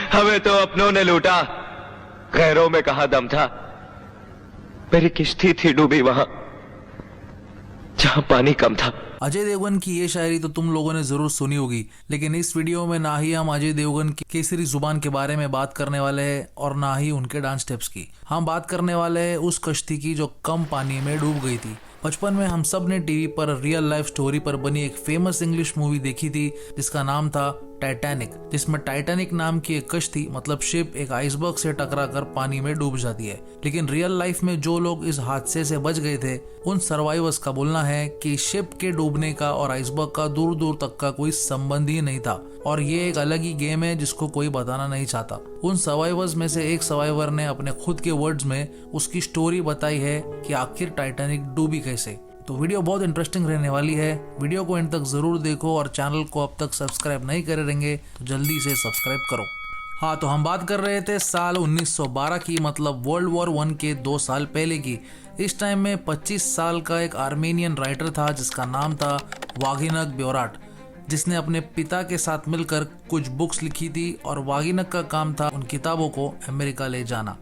हमें तो अपनों ने लूटा, गैरों में कहां दम था। मेरी किश्ती थी डूबी वहां जहां पानी कम था। अजय देवगन की ये शायरी तो तुम लोगों ने जरूर सुनी होगी, लेकिन इस वीडियो में ना ही हम अजय देवगन की केसरी जुबान के बारे में बात करने वाले हैं और ना ही उनके डांस स्टेप्स की। हम बात करने वाले हैं उस कश्ती की जो कम पानी में डूब गई थी। बचपन में हम सब ने टीवी पर रियल लाइफ स्टोरी पर बनी एक फेमस इंग्लिश मूवी देखी थी जिसका नाम था टाइटैनिक, जिसमें टाइटैनिक नाम की एक कश्ती मतलब शिप एक आइसबर्ग से टकराकर पानी में डूब जाती है। लेकिन रियल लाइफ में जो लोग इस हादसे से बच गए थे उन सर्वाइवर्स का बोलना है कि शिप के डूबने का और आइसबर्ग का दूर दूर तक का कोई संबंध ही नहीं था और ये एक अलग ही गेम है जिसको कोई बताना नहीं चाहता। उन सर्वाइवर्स में से एक सर्वाइवर ने अपने खुद के वर्ड्स में उसकी स्टोरी बताई है कि आखिर टाइटैनिक डूबी कैसे। तो वीडियो बहुत इंटरेस्टिंग रहने वाली है, वीडियो को एंड तक जरूर देखो और चैनल को अब तक सब्सक्राइब नहीं करे रहेंगे तो जल्दी से सब्सक्राइब करो। हाँ, तो हम बात कर रहे थे साल 1912 की, मतलब वर्ल्ड वॉर 1 के 2 साल पहले की। इस टाइम में 25 साल का एक आर्मेनियन राइटर था जिसका नाम था वागिनक ब्योराट, जिसने अपने पिता के साथ मिलकर कुछ बुक्स लिखी थी और वागिनक का काम था उन किताबों को अमेरिका ले जाना।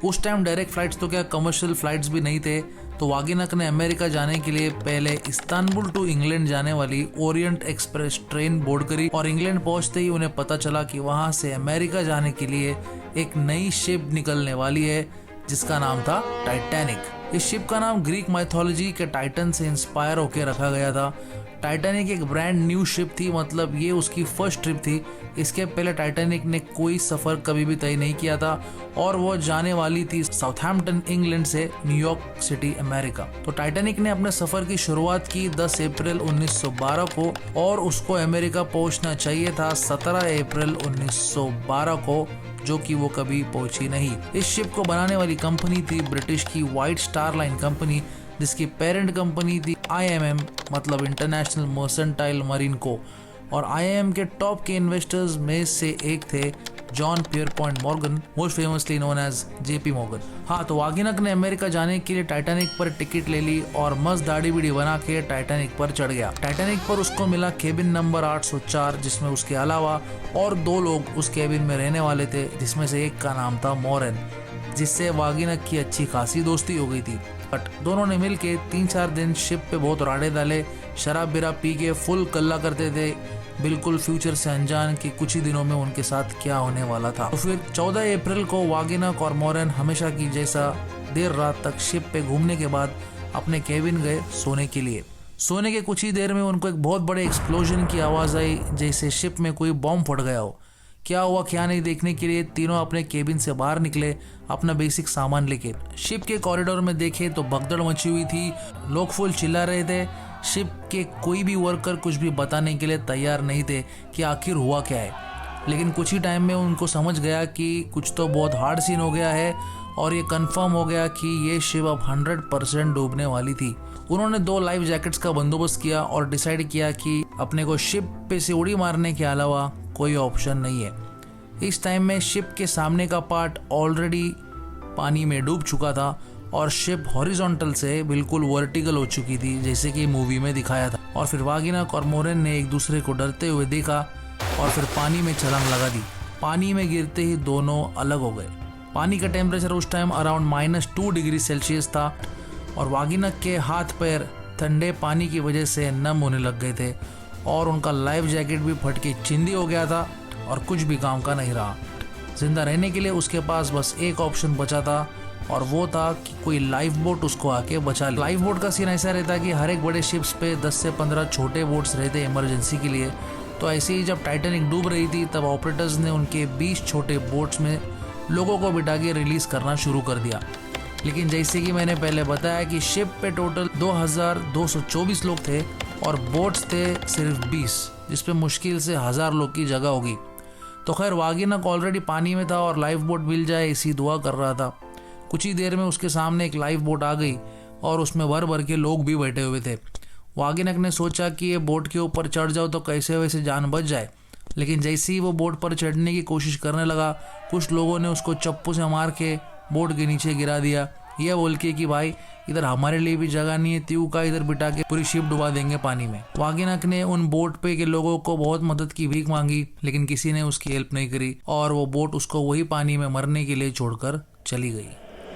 उस टाइम डायरेक्ट फ्लाइट्स तो क्या कमर्शियल फ्लाइट्स भी नहीं थे, तो वागिनक ने अमेरिका जाने के लिए पहले इस्तांबुल टू इंग्लैंड जाने वाली ओरिएंट एक्सप्रेस ट्रेन बोर्ड करी और इंग्लैंड पहुंचते ही उन्हें पता चला कि वहां से अमेरिका जाने के लिए एक नई शिप निकलने वाली है जिसका नाम था टाइटैनिक। इस शिप का नाम ग्रीक माइथोलॉजी के टाइटन से इंस्पायर होकर रखा गया था। टाइटैनिक एक ब्रांड न्यू शिप थी, मतलब ये उसकी फर्स्ट ट्रिप थी। इसके पहले टाइटैनिक ने कोई सफर कभी भी तय नहीं किया था और वो जाने वाली थी साउथहैम्पटन इंग्लैंड से न्यूयॉर्क सिटी अमेरिका। तो टाइटैनिक ने अपने सफर की शुरुआत की 10 अप्रैल 1912 को और उसको अमेरिका पहुंचना चाहिए था 17 अप्रैल 1912 को, जो कि वो कभी पहुंची नहीं। इस शिप को बनाने वाली कंपनी थी ब्रिटिश की व्हाइट स्टार लाइन कंपनी, जिसकी पेरेंट कंपनी थी IMM मतलब इंटरनेशनल मर्सेंटाइल मरीन को, और IMM के टॉप के इन्वेस्टर्स में से एक थे John Pierpont Morgan, most famously known as JP Morgan. हाँ, तो वागिनक ने अमेरिका जाने के लिए टाइटैनिक पर टिकट ले ली और मस्त दाढ़ी बीड़ी बना के टाइटैनिक पर चढ़ गया। टाइटैनिक पर उसको मिला केबिन नंबर 804, जिसमें उसके अलावा और 2 लोग उस केबिन में रहने वाले थे, जिसमें से एक का नाम था मॉरेन, जिससे वागिनक की अच्छी खासी दोस्ती हो गई थी। बट दोनों ने मिलके 3-4 दिन शिप पे बहुत राड़े डाले, शराब बिरा पी के फुल कल्ला करते थे, बिल्कुल फ्यूचर से अनजान कि कुछ ही दिनों में उनके साथ क्या होने वाला था। तो फिर 14 अप्रैल को वागिनक और मॉरेन हमेशा की जैसा देर रात तक शिप पे घूमने के बाद अपने केबिन गए सोने के लिए। सोने के कुछ ही देर में उनको एक बहुत बड़े एक्सप्लोजन की आवाज आई, जैसे शिप में कोई बॉम्ब फट गया हो। क्या हुआ क्या नहीं देखने के लिए तीनों अपने केबिन से बाहर निकले अपना बेसिक सामान लेके। शिप के कॉरिडोर में देखे तो भगदड़ मची हुई थी, लोग फुल चिल्ला रहे थे। शिप के कोई भी वर्कर कुछ भी बताने के लिए तैयार नहीं थे कि आखिर हुआ क्या है। लेकिन कुछ ही टाइम में उनको समझ गया कि कुछ तो बहुत हार्ड सीन हो गया है और ये कंफर्म हो गया कि ये शिप अब 100% डूबने वाली थी। उन्होंने 2 लाइफ जैकेट्स का बंदोबस्त किया और डिसाइड किया कि अपने को शिप पे से उड़ी मारने के अलावा कोई ऑप्शन नहीं है। इस टाइम में शिप के सामने का पार्ट ऑलरेडी पानी में डूब चुका था और शिप हॉरिजॉन्टल से बिल्कुल वर्टिकल हो चुकी थी, जैसे कि मूवी में दिखाया था। और फिर वागिनक और मॉरेन ने एक दूसरे को डरते हुए देखा और फिर पानी में छलांग लगा दी। पानी में गिरते ही दोनों अलग हो गए। पानी का टेम्परेचर उस टाइम अराउंड -2 डिग्री सेल्सियस था और वागिनक के हाथ पैर ठंडे पानी की वजह से नम होने लग गए थे और उनका लाइफ जैकेट भी फट के चिंदी हो गया था और कुछ भी काम का नहीं रहा। जिंदा रहने के लिए उसके पास बस एक ऑप्शन बचा था और वो था कि कोई लाइफ बोट उसको आके बचा ले। लाइफ बोट का सीन ऐसा रहता कि हर एक बड़े शिप्स पे 10 से 15 छोटे बोट्स रहते इमरजेंसी के लिए। तो ऐसे ही जब टाइटैनिक डूब रही थी तब ऑपरेटर्स ने उनके 20 छोटे बोट्स में लोगों को बिठा के रिलीज करना शुरू कर दिया। लेकिन जैसे कि मैंने पहले बताया कि शिप पे टोटल 2224 लोग थे और बोट्स थे सिर्फ 20, जिसपे मुश्किल से 1000 लोग की जगह होगी। तो खैर वागिनक ऑलरेडी पानी में था और लाइफ बोट मिल जाए इसी दुआ कर रहा था। कुछ ही देर में उसके सामने एक लाइफ बोट आ गई और उसमें भर भर के लोग भी बैठे हुए थे। वागिनक ने सोचा कि ये बोट के ऊपर चढ़ जाओ तो कैसे वैसे जान बच जाए। लेकिन जैसे ही वो बोट पर चढ़ने की कोशिश करने लगा, कुछ लोगों ने उसको चप्पू से मार के बोट के नीचे गिरा दिया ये बोल के कि भाई इधर हमारे लिए भी जगह नहीं है, त्यू का इधर बिठा के पूरी शिप डुबा देंगे पानी में। वागेनक ने उन बोट पे के लोगों को बहुत मदद की भीख मांगी, लेकिन किसी ने उसकी हेल्प नहीं करी और वो बोट उसको वही पानी में मरने के लिए छोड़कर चली गई।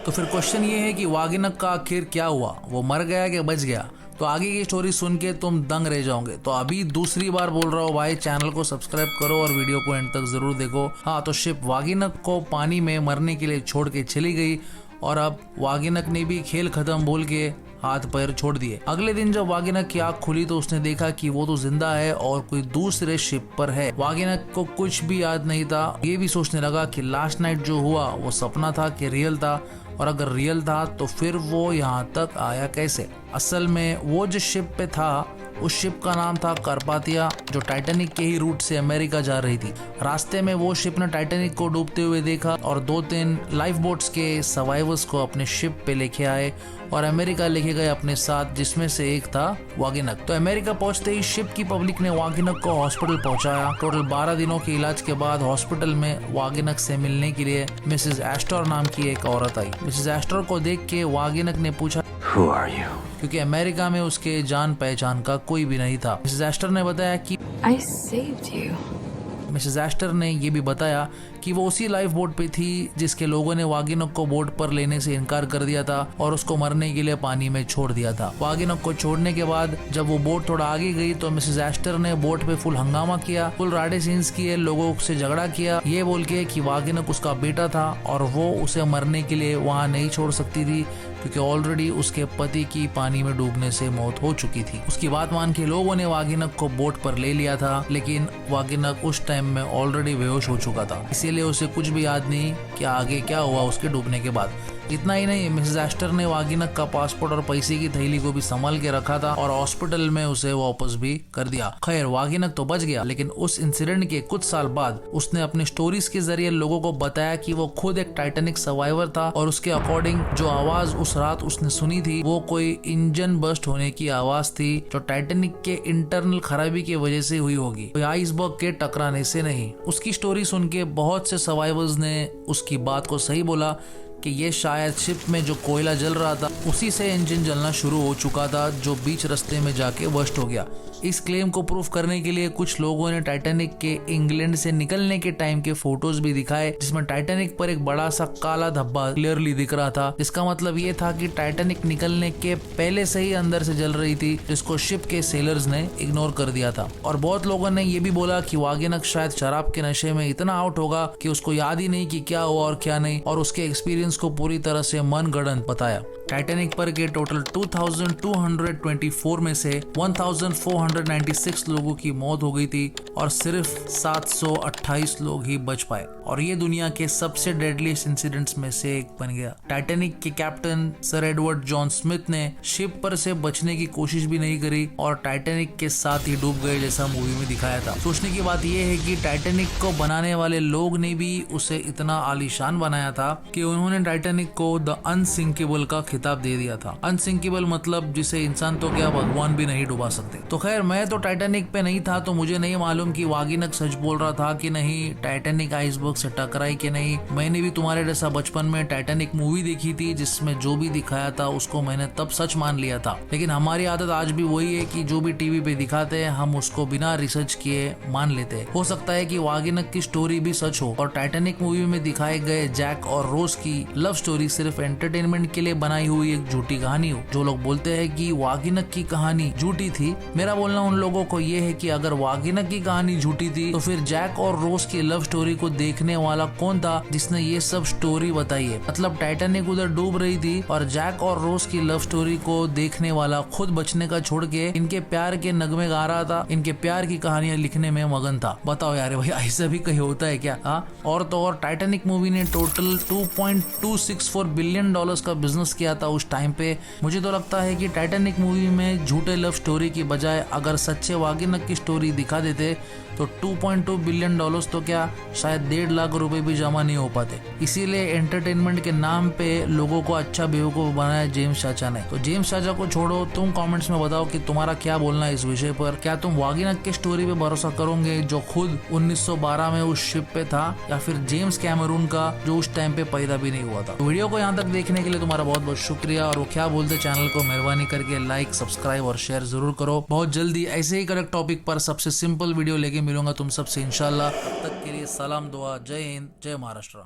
तो फिर क्वेश्चन ये है कि वागेनक का आखिर क्या हुआ, वो मर गया कि बच गया? तो आगे की स्टोरी सुन के तुम दंग रह जाओगे। तो अभी दूसरी बार बोल रहा हूँ भाई, चैनल को सब्सक्राइब करो और वीडियो को एंड तक जरूर देखो। हाँ, तो शिप वागेनक को पानी में मरने के लिए छोड़ के चली गई और अब वागेनक ने भी खेल खत्म बोल के हाथ पैर छोड़ दिए। अगले दिन जब वागेनक की आंख खुली तो उसने देखा कि वो तो जिंदा है और कोई दूसरे शिप पर है। वागेनक को कुछ भी याद नहीं था। ये भी सोचने लगा कि लास्ट नाइट जो हुआ वो सपना था कि रियल था, और अगर रियल था तो फिर वो यहाँ तक आया कैसे। असल में वो जिस शिप पे था उस शिप का नाम था कार्पाथिया, जो टाइटैनिक के ही रूट से अमेरिका जा रही थी। रास्ते में वो शिप ने टाइटैनिक को डूबते हुए देखा और 2-3 लाइफ बोट्स के सर्वाइवर्स को अपने शिप पे लेके आए और अमेरिका लेके गए अपने साथ, जिसमें से एक था वागेनक। तो अमेरिका पहुंचते ही शिप की पब्लिक ने वागेनक को हॉस्पिटल पहुंचाया। टोटल 12 दिनों के इलाज के बाद हॉस्पिटल में वागेनक से मिलने के लिए मिसेस एस्टर नाम की एक औरत आई। मिसेस एस्टर को देख के वागेनक ने पूछा, Who are you? क्योंकि अमेरिका में उसके जान पहचान का कोई भी नहीं था। मिसेस एस्टर ने बताया कि I saved you. Mrs Esther ने ये भी बताया कि वो उसी लाइफ बोट पे थी जिसके लोगों ने वागेनक को बोट पर लेने से इनकार कर दिया था और उसको मरने के लिए पानी में छोड़ दिया था। वागेनक को छोड़ने के बाद जब वो बोट थोड़ा आगे गई तो मिसेस एस्टर ने बोट पे फुल हंगामा किया, फुल राडे सीन्स किए, लोगों से झगड़ा किया, ये बोल के कि वागेनक उसका बेटा था और वो उसे मरने के लिए वहाँ नहीं छोड़ सकती थी, क्योंकि ऑलरेडी उसके पति की पानी में डूबने से मौत हो चुकी थी। उसकी बात मान के लोगों ने वागेनक को बोट पर ले लिया था, लेकिन वागेनक उस टाइम में ऑलरेडी बेहोश हो चुका था, इसीलिए उसे कुछ भी याद नहीं कि आगे क्या हुआ उसके डूबने के बाद। इतना ही नहीं, मिसेस एस्टर ने वागेनक का पासपोर्ट और पैसे की थैली को भी संभाल के रखा था और हॉस्पिटल में उसे वापस भी कर दिया। खैर, वागेनक तो बच गया, लेकिन उस इंसिडेंट के कुछ साल बाद उसने अपने स्टोरीज के जरिए लोगों को बताया कि वो खुद एक टाइटैनिक सर्वाइवर था और उसके अकॉर्डिंग जो आवाज उस रात उसने सुनी थी वो कोई इंजन बस्ट होने की आवाज थी, जो टाइटैनिक के इंटरनल खराबी की वजह से हुई होगी, कोई आइसबर्ग के टकराने से नहीं। उसकी स्टोरी सुन के बहुत से सर्वाइवर्स ने उसकी बात को सही बोला कि ये शायद शिप में जो कोयला जल रहा था उसी से इंजन जलना शुरू हो चुका था, जो बीच रास्ते में जाके बस्ट हो गया। इस क्लेम को प्रूफ करने के लिए कुछ लोगों ने टाइटैनिक के इंग्लैंड से निकलने के टाइम के फोटोज भी दिखाए, जिसमें टाइटैनिक पर एक बड़ा सा काला धब्बा क्लियरली दिख रहा था। इसका मतलब ये था कि टाइटैनिक निकलने के पहले से ही अंदर से जल रही थी, जिसको शिप के सेलर्स ने इग्नोर कर दिया था। और बहुत लोगों ने ये भी बोला कि वागेनक शायद शराब के नशे में इतना आउट होगा कि उसको याद ही नहीं कि क्या हुआ और क्या नहीं, और उसके एक्सपीरियंस को पूरी तरह से मनगढ़ंत बताया। टाइटैनिक पर के टोटल 2224 में से 1496 लोगों की मौत हो गई थी और सिर्फ 728 लोग ही बच पाए, और ये दुनिया के सबसे डेडलीस्ट इंसिडेंट्स में से एक बन गया। टाइटैनिक के captain sir Edward John Smith ने शिप पर से बचने की कोशिश भी नहीं करी और टाइटैनिक के साथ ही डूब गए, जैसा मूवी में दिखाया था। सोचने की बात यह है कि टाइटैनिक को बनाने वाले लोग ने भी उसे इतना आलीशान बनाया था कि उन्होंने टाइटैनिक को द अनसिंकेबल का खिताब दे दिया था। अनसिंकेबल मतलब जिसे इंसान तो क्या भगवान भी नहीं डुबा सकते। तो खैर, मैं तो टाइटैनिक पे नहीं था तो मुझे नहीं मालूम कि वागेनक सच बोल रहा था कि नहीं, टाइटैनिक आइसबर्ग से टकराई कि नहीं। मैंने भी तुम्हारे जैसा बचपन में टाइटैनिक मूवी देखी थी जिसमें जो भी दिखाया था उसको मैंने तब सच मान लिया था, लेकिन हमारी आदत आज भी वही है कि जो भी टीवी पे दिखाते हैं हम उसको बिना रिसर्च किए मान लेते हैं। हो सकता है कि वागेनक की स्टोरी भी सच हो और टाइटैनिक मूवी में दिखाए गए जैक और रोज की लव स्टोरी सिर्फ एंटरटेनमेंट के लिए बनाई हुई एक झूठी कहानी हो। जो लोग बोलते हैं कि वागेनक की कहानी झूठी थी, मेरा बोलना उन लोगों को ये है कि अगर वागेनक की कहानी झूठी थी तो फिर जैक और रोज की लव स्टोरी को देखने वाला कौन था जिसने ये सब स्टोरी बताई है। मतलब टाइटैनिक उधर डूब रही थी और जैक और रोज की लव स्टोरी को देखने वाला खुद बचने का छोड़ के इनके प्यार के नगमे गा रहा था, इनके प्यार की कहानियां लिखने में मगन था। बताओ यार भाई, ऐसा भी कहीं होता है क्या? और तो और टाइटैनिक मूवी ने टोटल $2.264 बिलियन का बिजनेस किया था उस टाइम पे। मुझे तो लगता है कि टाइटैनिक मूवी में झूठे लव स्टोरी की बजाय अगर सच्चे वागिनक की स्टोरी दिखा देते तो 2.2 बिलियन डॉलर्स तो क्या शायद 1.5 लाख रुपए भी जमा नहीं हो पाते। इसीलिए एंटरटेनमेंट के नाम पे लोगों को अच्छा बेवकूफ बनाया जेम्स चाचा ने। तो जेम्स चाचा को छोड़ो, तुम कमेंट्स में बताओ कि तुम्हारा क्या बोलना है इस विषय पर। क्या तुम वागिनक की स्टोरी पे भरोसा करोगे जो खुद 1912 में उस शिप पे था, या फिर जेम्स कैमरून का जो उस टाइम पे पैदा भी नहीं हुआ था। तो वीडियो को यहाँ तक देखने के लिए तुम्हारा बहुत बहुत शुक्रिया। और वो क्या बोलते चैनल को मेहरबानी करके लाइक, सब्सक्राइब और शेयर जरूर करो। बहुत जल्दी ऐसे ही करेक्ट टॉपिक पर सबसे सिंपल वीडियो लेके मिलूंगा तुम सबसे इंशाल्लाह। तब तक के लिए सलाम, दुआ, जय हिंद, जय महाराष्ट्र।